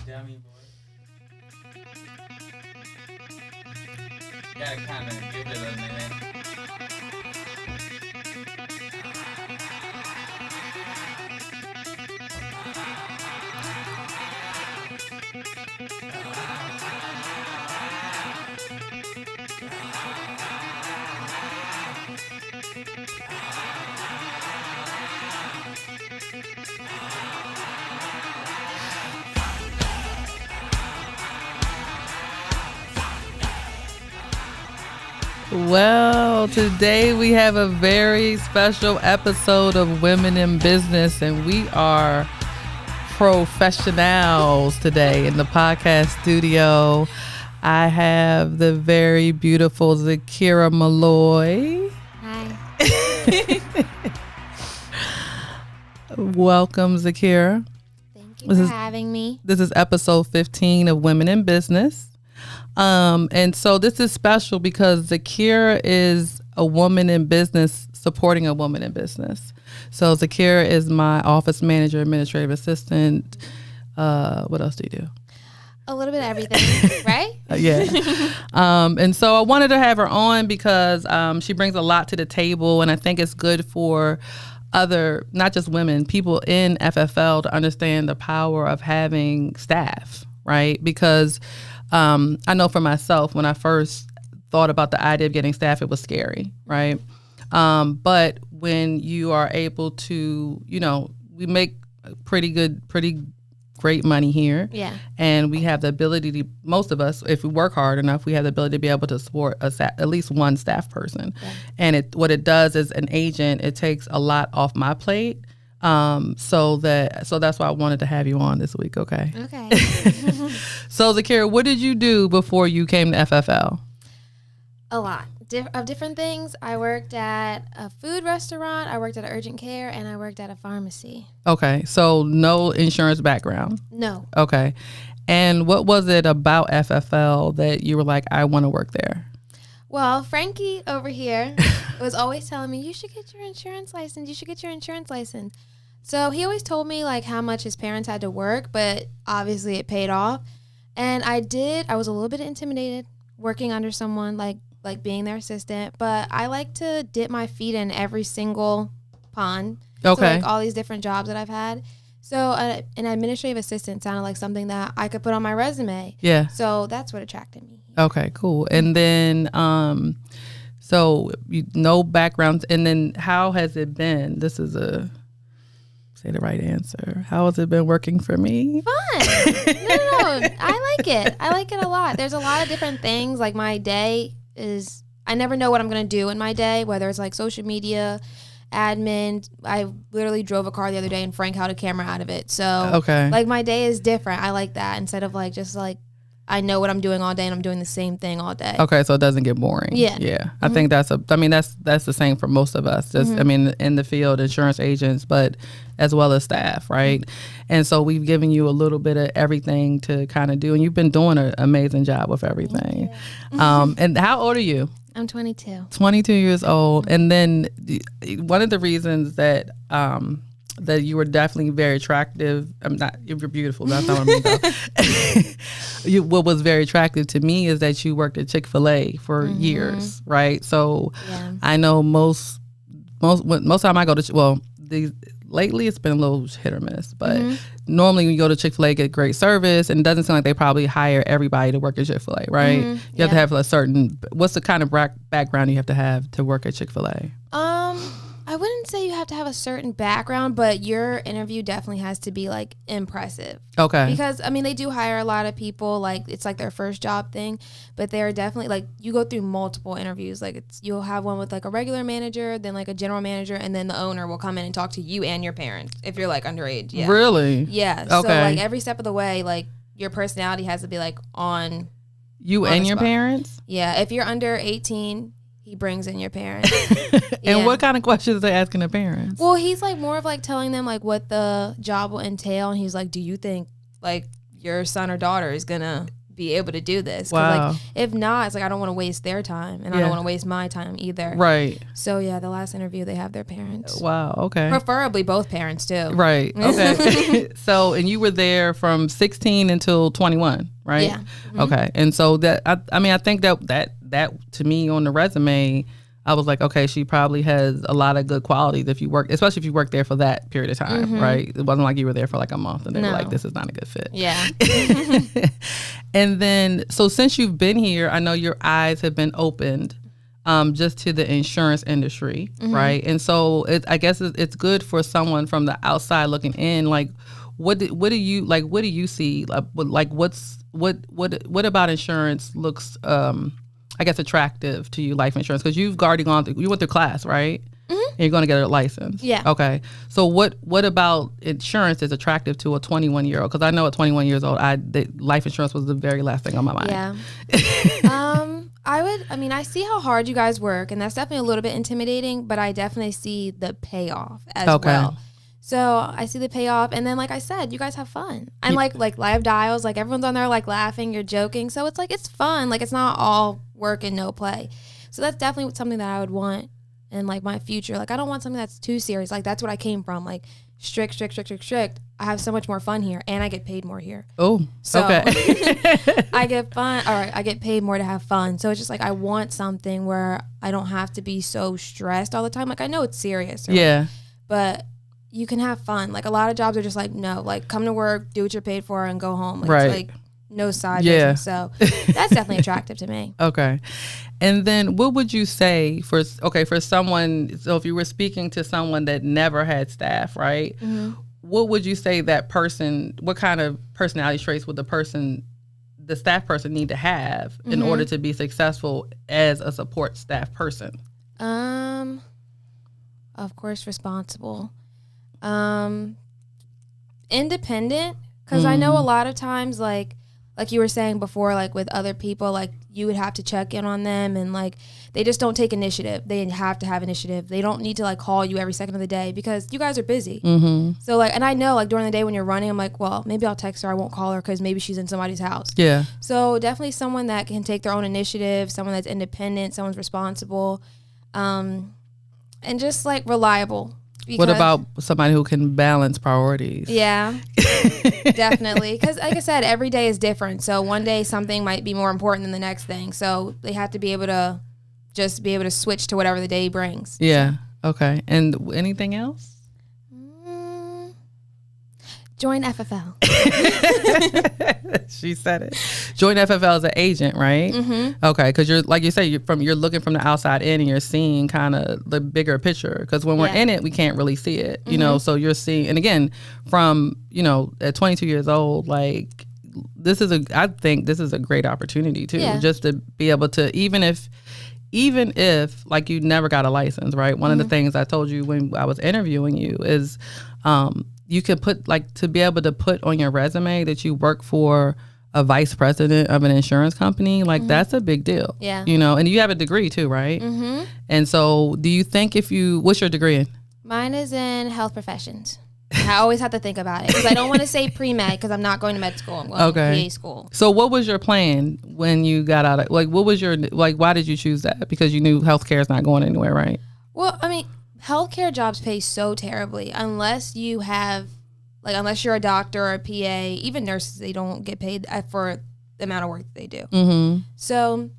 Dummy boy. Gotta kind of give it a minute. Well, today we have a very special episode of Women in Business, and we are professionals today in the podcast studio. I have the very beautiful Zakira Malloy. Hi. Welcome, Zakira. Thank you for having me. This is episode 15 of Women in Business. And so this is special because Zakira is a woman in business supporting a woman in business. So Zakira is my office manager, administrative assistant. What else do you do? A little bit of everything, right? Yeah. And so I wanted to have her on because she brings a lot to the table, and I think it's good for other, not just women, people in FFL to understand the power of having staff, right? Because I know for myself, when I first thought about the idea of getting staff, it was scary, right? But when you are able to, we make pretty great money here. Yeah. And we have the ability to, most of us, if we work hard enough, we have the ability to be able to support at least one staff person. Yeah. And what it does as an agent, it takes a lot off my plate. So that's why I wanted to have you on this week. Okay. Okay. So Zakira, what did you do before you came to FFL? A lot of different things. I worked at a food restaurant, I worked at urgent care, and I worked at a pharmacy. Okay. So no insurance background? No. Okay. And what was it about FFL that you were like, I want to work there? Well, Frankie over here was always telling me, you should get your insurance license. You should get your insurance license. So he always told me like how much his parents had to work, but obviously it paid off. And I was a little bit intimidated working under someone like being their assistant, but I like to dip my feet in every single pond. Okay. So like all these different jobs that I've had. So an administrative assistant sounded like something that I could put on my resume. Yeah. So that's what attracted me. Okay, cool. And then, so no backgrounds. And then how has it been? This is say the right answer. How has it been working for me? Fun. No. I like it. I like it a lot. There's a lot of different things. Like my day is, I never know what I'm going to do in my day, whether it's like social media, admin. I literally drove a car the other day and Frank held a camera out of it. So okay, like my day is different. I like that instead of like just like I know what I'm doing all day and I'm doing the same thing all day. Okay, so it doesn't get boring. Yeah. Mm-hmm. I think that's the same for most of us. Just in the field, insurance agents, but as well as staff, right? Mm-hmm. And so we've given you a little bit of everything to kind of do, and you've been doing an amazing job with everything. And how old are you? I'm 22. 22 years old. And then one of the reasons that that you were definitely very attractive. You're beautiful. That's not what I mean. What was very attractive to me is that you worked at Chick-fil-A for years, right? So I know most time I go to, lately it's been a little hit or miss, but normally when you go to Chick-fil-A, get great service, and it doesn't seem like they probably hire everybody to work at Chick-fil-A, right? You have to have a certain, what's the kind of background you have to work at Chick-fil-A? I wouldn't say you have to have a certain background, but your interview definitely has to be like impressive. Okay. Because they do hire a lot of people, like it's like their first job thing, but they're definitely like you go through multiple interviews. Like you'll have one with like a regular manager, then like a general manager, and then the owner will come in and talk to you and your parents if you're like underage. Yeah. Really? Yeah. Okay. So like every step of the way, like your personality has to be like on you and your parents. Yeah. If you're under 18. He brings in your parents. And what kind of questions are they asking the parents? Well, he's like more of like telling them like what the job will entail. And he's like, do you think like your son or daughter is going to be able to do this. 'Cause, Wow. like, if not, it's like I don't want to waste their time, and I don't want to waste my time either. Right. So yeah, the last interview they have their parents. Wow. Okay. Preferably both parents too. Right. Okay. So, and you were there from 16 until 21, right? Yeah. Mm-hmm. Okay. And so that, I mean, I think that to me on the resume, I was like, okay, she probably has a lot of good qualities if you work, especially if you work there for that period of time, right? It wasn't like you were there for like a month and they were like, this is not a good fit. Yeah. And then, so since you've been here, I know your eyes have been opened just to the insurance industry, right? And so I guess it's good for someone from the outside looking in. Like, what do you see? Like, what about insurance looks, I guess, attractive to you, life insurance? Because you've already you went through class, right? And you're going to get a license. Yeah. Okay. So what about insurance is attractive to a 21-year-old? Because I know at 21 years old, life insurance was the very last thing on my mind. Yeah. I see how hard you guys work, and that's definitely a little bit intimidating, but I definitely see the payoff as well. So I see the payoff, and then like I said, you guys have fun. And like live dials, like everyone's on there like laughing, you're joking. So it's like it's fun. Like it's not all work and no play. So that's definitely something that I would want in like my future. Like I don't want something that's too serious. Like that's what I came from. Like strict. I have so much more fun here, and I get paid more here. Oh, so, okay. I get paid more to have fun. So it's just like I want something where I don't have to be so stressed all the time. Like I know it's serious. Yeah. But you can have fun. Like a lot of jobs are just like, no, like come to work, do what you're paid for, and go home. Like, right. It's like no side business. So that's definitely attractive to me. Okay. And then what would you say for someone, so if you were speaking to someone that never had staff, right? Mm-hmm. What would you say that person, what kind of personality traits would the staff person need to have in order to be successful as a support staff person? Of course, responsible. Independent, because I know a lot of times like you were saying before, like with other people, like you would have to check in on them, and like they just don't take initiative. They have to have initiative. They don't need to like call you every second of the day because you guys are busy. So like, and I know like during the day when you're running, I'm like, well, maybe I'll text her. I won't call her because maybe she's in somebody's house. Yeah. So definitely someone that can take their own initiative, someone that's independent, someone's responsible, and just like reliable. What about somebody who can balance priorities? Yeah, definitely. Because like I said, every day is different. So one day something might be more important than the next thing. So they have to be able to just be able to switch to whatever the day brings. Yeah. Okay. And anything else? Join FFL. She said it. Join FFL as an agent, right? Mm-hmm. Okay, because you're like you say, you're looking from the outside in, and you're seeing kind of the bigger picture. Because when we're in it, we can't really see it, you know. So you're seeing, and again, from at 22 years old, like I think this is a great opportunity too, just to be able to even if like you never got a license, right? One of the things I told you when I was interviewing you is. You can put to be able to put on your resume that you work for a vice president of an insurance company, like that's a big deal. Yeah. And you have a degree too, right? Mm-hmm. And so do you think what's your degree in? Mine is in health professions. I always have to think about it because I don't want to say pre-med because I'm not going to med school. I'm going to PA school. So what was your plan when you got out of, what was your, why did you choose that? Because you knew healthcare is not going anywhere, right? Well, I mean, healthcare jobs pay so terribly unless you have, unless you're a doctor or a PA. Even nurses, they don't get paid for the amount of work that they do. Mm-hmm. So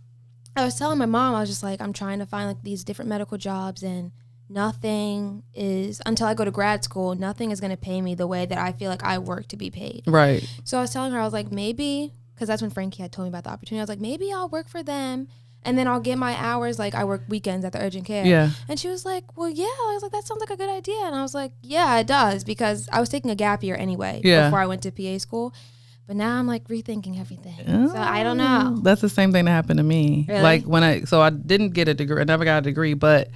I was telling my mom, I was just like, I'm trying to find these different medical jobs, and nothing is, until I go to grad school, nothing is going to pay me the way that I feel like I work to be paid. Right. So I was telling her, I was like, maybe, because that's when Frankie had told me about the opportunity. I was like, maybe I'll work for them. And then I'll get my hours, I work weekends at the urgent care. Yeah. And she was like, well, yeah. I was like, that sounds like a good idea. And I was like, yeah, it does. Because I was taking a gap year anyway before I went to PA school. But now I'm rethinking everything. So I don't know. That's the same thing that happened to me. Really? So I didn't get a degree. I never got a degree, but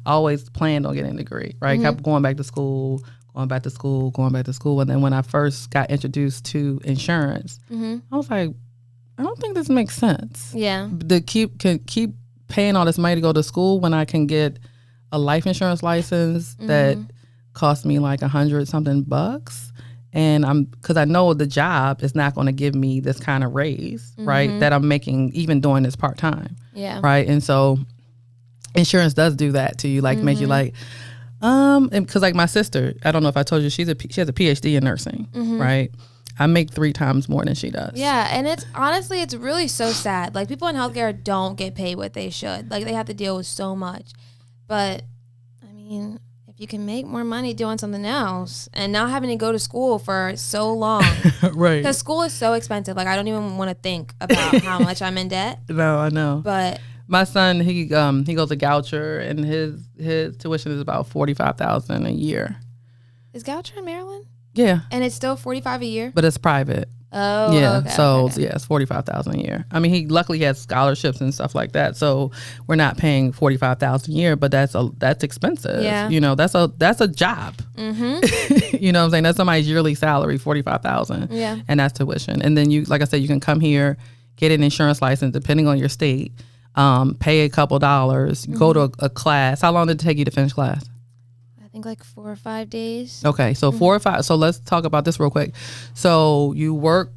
I always planned on getting a degree, right? Mm-hmm. Kept going back to school. And then when I first got introduced to insurance, I was like, I don't think this makes sense. Yeah. To keep paying all this money to go to school when I can get a life insurance license that cost me $100 something, and because I know the job is not going to give me this kind of raise, right? That I'm making even doing this part time, right? And so insurance does do that to you, like make you like, and because like my sister, I don't know if I told you, she has a PhD in nursing, right? I make 3 times more than she does. Yeah, and it's honestly, it's really so sad. Like people in healthcare don't get paid what they should. Like they have to deal with so much. But I mean, if you can make more money doing something else and not having to go to school for so long, right? Because school is so expensive. Like I don't even want to think about how much I'm in debt. No, I know. But my son, he goes to Goucher, and his tuition is about $45,000 a year. Is Goucher in Maryland? Yeah, and it's still $45,000 a year. But it's private. Oh, yeah. Okay, so okay. yeah, it's $45,000 a year. I mean, he luckily has scholarships and stuff like that, so we're not paying $45,000 a year. But that's expensive. Yeah. You know, that's a job. Mm-hmm. You know what I'm saying? That's somebody's yearly salary, $45,000. Yeah. And that's tuition. And then you, like I said, you can come here, get an insurance license depending on your state. Pay a couple dollars, go to a class. How long did it take you to finish class? I think like 4 or 5 days. Okay, so 4 or 5. So let's talk about this real quick. So you work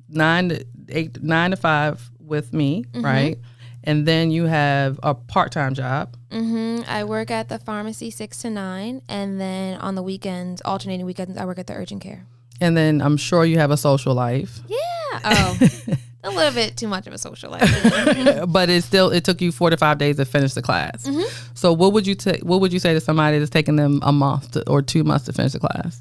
9 to 5 with me, right? And then you have a part-time job. I work at the pharmacy 6 to 9, and then on the weekends, alternating weekends, I work at the urgent care. And then I'm sure you have a social life. Yeah. Oh, a little bit too much of a social life. But it took you 4 to 5 days to finish the class. So what would you say to somebody that's taking them a month or 2 months to finish the class?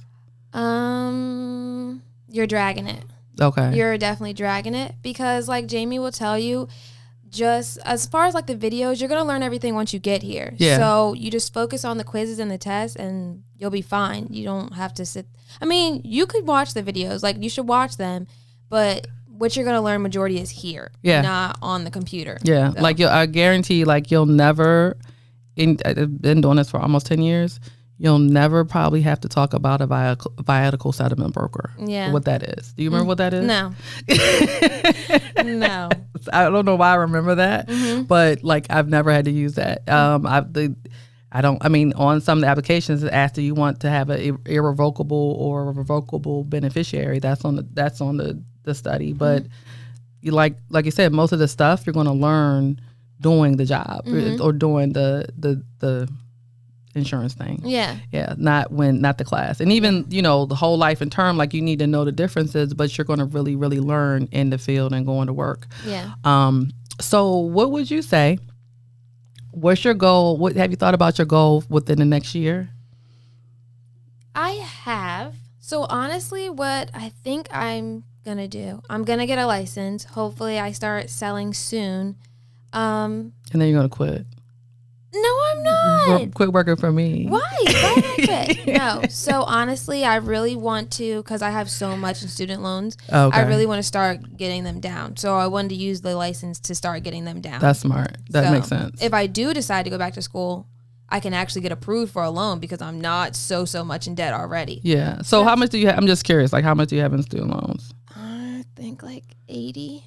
You're dragging it. Okay. You're definitely dragging it because like Jamie will tell you, just as far as like the videos, you're going to learn everything once you get here. Yeah. So you just focus on the quizzes and the tests and you'll be fine. You don't have to sit. I mean, you could watch the videos, like you should watch them, but what you're going to learn majority is here, not on the computer. Yeah. So. Like I guarantee like you'll never, I've been doing this for almost 10 years. You'll never probably have to talk about a viatical settlement broker. Yeah. What that is. Do you remember what that is? No. No. I don't know why I remember that, but like I've never had to use that. On some of the applications it asks, do you want to have an irrevocable or a revocable beneficiary? That's on the study. But you like you said, most of the stuff you're going to learn doing the job or doing the insurance thing. Yeah. Not the class. And even the whole life and term, like you need to know the differences, but you're going to really really learn in the field and going to work. So what would you say, what's your goal? What have you thought about your goal within the next year? I have. So honestly, what I think I'm gonna do, I'm gonna get a license. Hopefully I start selling soon. And then you're gonna quit. No, I'm not. Quit working for me. Why? Why would I quit? No. So honestly, I really want to, because I have so much in student loans. Okay. I really want to start getting them down. So I wanted to use the license to start getting them down. That's smart. That makes sense. If I do decide to go back to school, I can actually get approved for a loan because I'm not so much in debt already. Yeah. So how much do you have? I'm just curious. Like how much do you have in student loans? I think like 80K.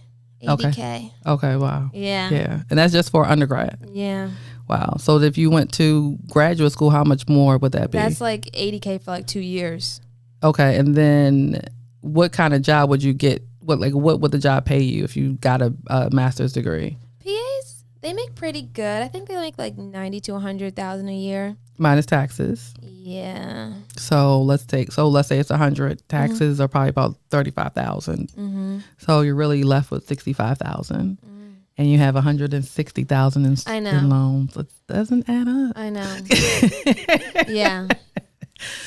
Okay. Wow. Yeah. Yeah. And that's just for undergrad. Yeah. Wow. So if you went to graduate school, how much more would that be? That's like 80K for like 2 years. Okay. And then what kind of job would you get? What would the job pay you if you got a master's degree? PAs, they make pretty good. I think they make like 90 to 100,000 a year. Minus taxes. Yeah. So let's say it's 100. Taxes are probably about 35,000. So you're really left with 65,000. And you have 160,000 in student loans. It doesn't add up. I know. Yeah.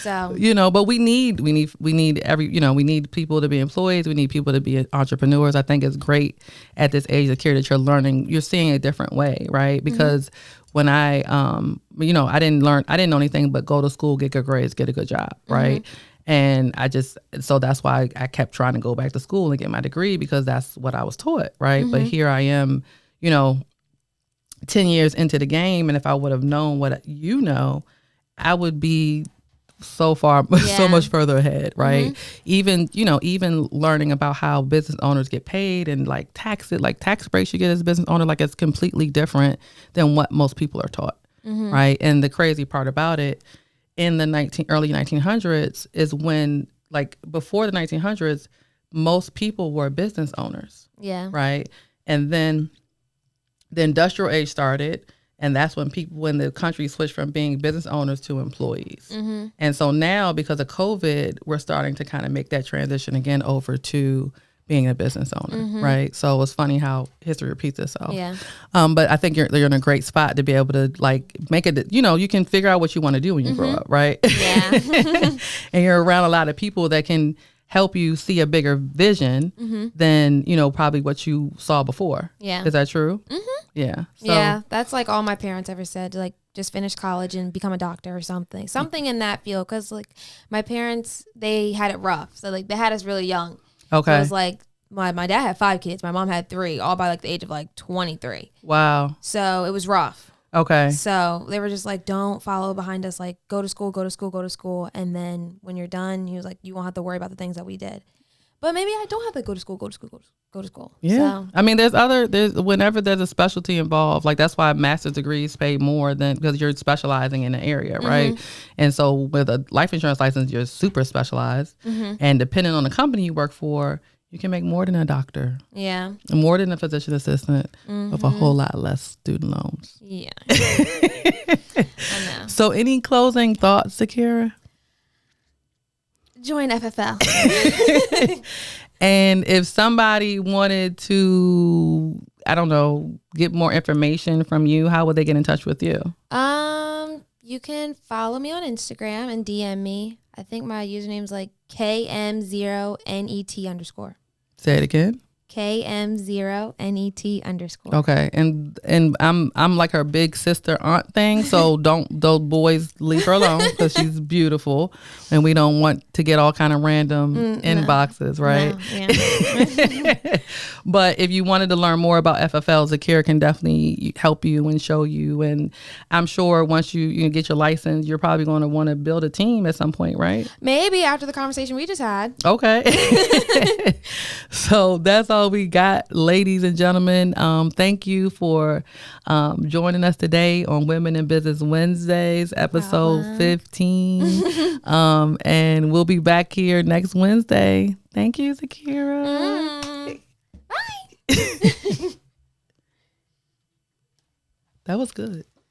So but we need we need people to be employees. We need people to be entrepreneurs. I think it's great at this age of career that you're learning. You're seeing a different way, right? Because when I I didn't know anything but go to school, get good grades, get a good job, right? And so that's why I kept trying to go back to school and get my degree because that's what I was taught, right? But here I am, 10 years into the game. And if I would have known what I would be so much further ahead, right? Even learning about how business owners get paid and like tax breaks you get as a business owner, like it's completely different than what most people are taught, right? And the crazy part about it, in the early 1900s is when like before the 1900s, most people were business owners, Yeah. right? And then the industrial age started, and that's when the country switched from being business owners to employees. Mm-hmm. And so now, because of COVID, we're starting to kind of make that transition again over to being a business owner, right? So it's funny how history repeats itself. Yeah. But I think you're in a great spot to be able to like make it, you can figure out what you want to do when you grow up, right? Yeah. And you're around a lot of people that can help you see a bigger vision than, probably what you saw before. Yeah. Is that true? Yeah. So, Yeah. That's like all my parents ever said, like just finish college and become a doctor or something in that field. Cause like my parents, they had it rough. So like they had us really young. Okay. So it was like my dad had 5 kids. My mom had 3, all by like the age of like 23. Wow. So it was rough. Okay. So they were just like, don't follow behind us. Like go to school, go to school, go to school. And then when you're done, he was like, you won't have to worry about the things that we did. But maybe I don't have to go to school, go to school, go to school. Yeah. So, I mean, whenever there's a specialty involved, like that's why master's degrees pay more than because you're specializing in an area, right? And so with a life insurance license, you're super specialized. And depending on the company you work for, you can make more than a doctor, yeah. more than a physician assistant with a whole lot less student loans. Yeah. I know. So any closing thoughts, Zakira? Join FFL. And if somebody wanted to, I don't know, get more information from you, how would they get in touch with you? You can follow me on Instagram and DM me. I think my username is like KM0NET_. Say it again. KM0NET_. Okay, and I'm like her big sister aunt thing, so don't those boys leave her alone because she's beautiful, and we don't want to get all kind of random inboxes, right? No, yeah. But if you wanted to learn more about FFL, Zakira can definitely help you and show you, and I'm sure once you get your license, you're probably going to want to build a team at some point, right? Maybe after the conversation we just had. Okay. So that's all we got, ladies and gentlemen. Thank you for joining us today on Women in Business Wednesdays, episode 15. And we'll be back here next Wednesday. Thank you, Zakira. Bye. That was good.